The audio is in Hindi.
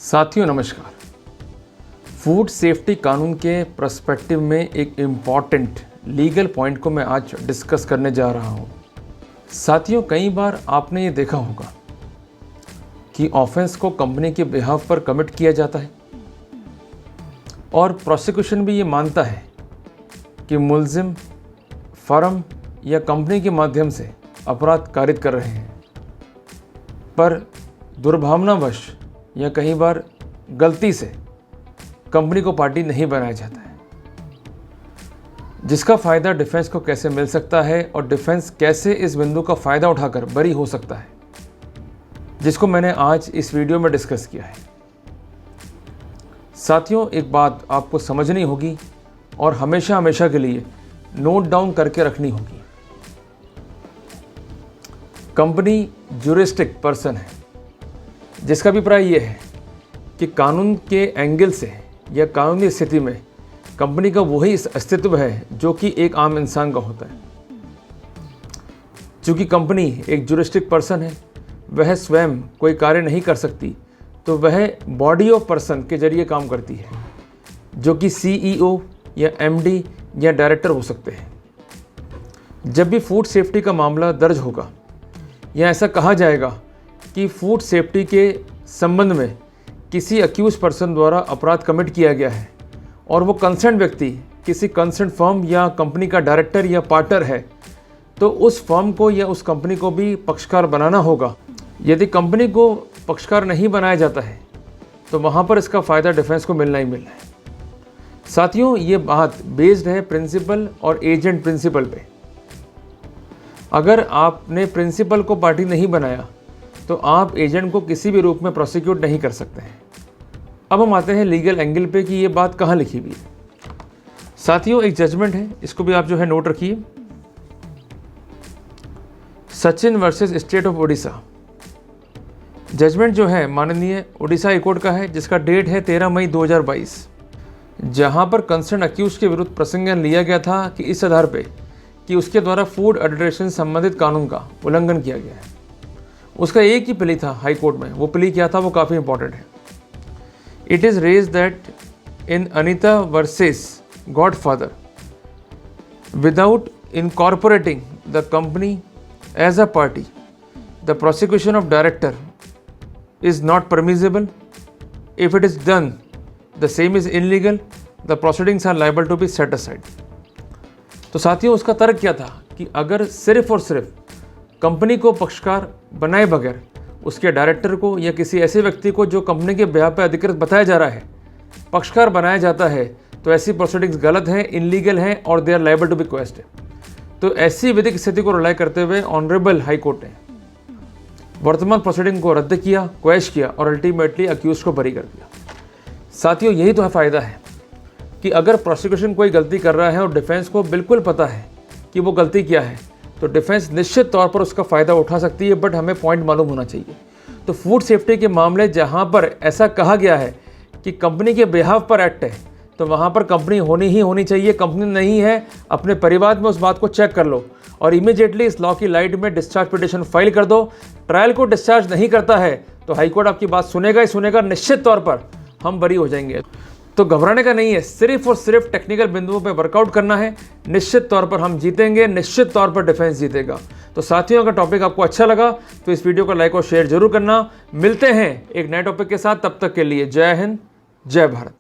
साथियों नमस्कार। फूड सेफ्टी कानून के पर्सपेक्टिव में एक इम्पॉर्टेंट लीगल पॉइंट को मैं आज डिस्कस करने जा रहा हूँ। साथियों, कई बार आपने ये देखा होगा कि ऑफेंस को कंपनी के बिहाफ पर कमिट किया जाता है और प्रोसिक्यूशन भी ये मानता है कि मुल्जिम फर्म या कंपनी के माध्यम से अपराध कारित कर रहे हैं, पर दुर्भावनावश या कई बार गलती से कंपनी को पार्टी नहीं बनाया जाता है, जिसका फ़ायदा डिफेंस को कैसे मिल सकता है और डिफेंस कैसे इस बिंदु का फ़ायदा उठाकर बरी हो सकता है, जिसको मैंने आज इस वीडियो में डिस्कस किया है। साथियों, एक बात आपको समझनी होगी और हमेशा हमेशा के लिए नोट डाउन करके रखनी होगी। कंपनी ज्यूरिस्टिक पर्सन है, जिसका अभिप्राय ये है कि कानून के एंगल से या कानूनी स्थिति में कंपनी का वही अस्तित्व है जो कि एक आम इंसान का होता है। चूँकि कंपनी एक ज्यूरिस्टिक पर्सन है, वह स्वयं कोई कार्य नहीं कर सकती, तो वह बॉडी ऑफ पर्सन के जरिए काम करती है, जो कि CEO या MD या डायरेक्टर हो सकते हैं। जब भी फूड सेफ्टी का मामला दर्ज होगा या ऐसा कहा जाएगा कि फूड सेफ्टी के संबंध में किसी अक्यूज पर्सन द्वारा अपराध कमिट किया गया है और वो कंसर्न व्यक्ति किसी कंसर्न फर्म या कंपनी का डायरेक्टर या पार्टनर है, तो उस फर्म को या उस कंपनी को भी पक्षकार बनाना होगा। यदि कंपनी को पक्षकार नहीं बनाया जाता है तो वहाँ पर इसका फ़ायदा डिफेंस को मिलना ही मिलना है। साथियों, ये बात बेस्ड है प्रिंसिपल और एजेंट प्रिंसिपल पे। अगर आपने प्रिंसिपल को पार्टी नहीं बनाया तो आप एजेंट को किसी भी रूप में प्रोसिक्यूट नहीं कर सकते हैं। अब हम आते हैं लीगल एंगल पे कि ये बात कहाँ लिखी हुई है। साथियों, एक जजमेंट है, इसको भी आप जो है नोट रखिए। Sachin versus state of Orissa. Judgement जो है माननीय उड़ीसा हाईकोर्ट का है, जिसका डेट है 13 मई 2022, जहाँ पर कंसर्न अक्यूज के विरुद्ध प्रसंज्ञान लिया गया था कि इस आधार पे कि उसके द्वारा फूड एडल्ट्रेशन संबंधित कानून का उल्लंघन किया गया है। उसका एक ही प्ली था हाई कोर्ट में, वो प्ली क्या था वो काफ़ी इंपॉर्टेंट है। It is raise that in Anita versus godfather without incorporating the company as a party the prosecution of director is not permissible. If it is done the same is illegal. The proceedings are liable to be set aside. तो साथियों, उसका तर्क क्या था कि अगर सिर्फ और सिर्फ कंपनी को पक्षकार बनाए बगैर उसके डायरेक्टर को या किसी ऐसे व्यक्ति को जो कंपनी के ब्याह पर अधिकृत बताया जा रहा है पक्षकार बनाया जाता है, तो ऐसी प्रोसीडिंग्स गलत हैं, इनलीगल हैं और they are liable to be question. तो ऐसी विधिक स्थिति को रिलाय करते हुए ऑनरेबल हाई कोर्ट ने वर्तमान प्रोसीडिंग को रद्द किया, क्वेश किया और अल्टीमेटली अक्यूज को बरी कर दिया। साथियों, यही तो फ़ायदा है कि अगर प्रोसिक्यूशन कोई गलती कर रहा है और डिफेंस को बिल्कुल पता है कि वो गलती क्या है, तो डिफेंस निश्चित तौर पर उसका फ़ायदा उठा सकती है, बट हमें पॉइंट मालूम होना चाहिए। तो फूड सेफ्टी के मामले जहां पर ऐसा कहा गया है कि कंपनी के बिहाफ पर एक्ट है, तो वहां पर कंपनी होनी ही होनी चाहिए। कंपनी नहीं है, अपने परिवार में उस बात को चेक कर लो और इमीडिएटली इस लॉ की लाइट में डिस्चार्ज पिटिशन फाइल कर दो। ट्रायल को डिस्चार्ज नहीं करता है तो हाईकोर्ट आपकी बात सुनेगा ही सुनेगा, निश्चित तौर पर हम बरी हो जाएंगे। तो घबराने का नहीं है, सिर्फ और सिर्फ टेक्निकल बिंदुओं पे वर्कआउट करना है। निश्चित तौर पर हम जीतेंगे, निश्चित तौर पर डिफेंस जीतेगा। तो साथियों, अगर टॉपिक आपको अच्छा लगा तो इस वीडियो को लाइक और शेयर जरूर करना। मिलते हैं एक नए टॉपिक के साथ, तब तक के लिए जय हिंद, जय भारत।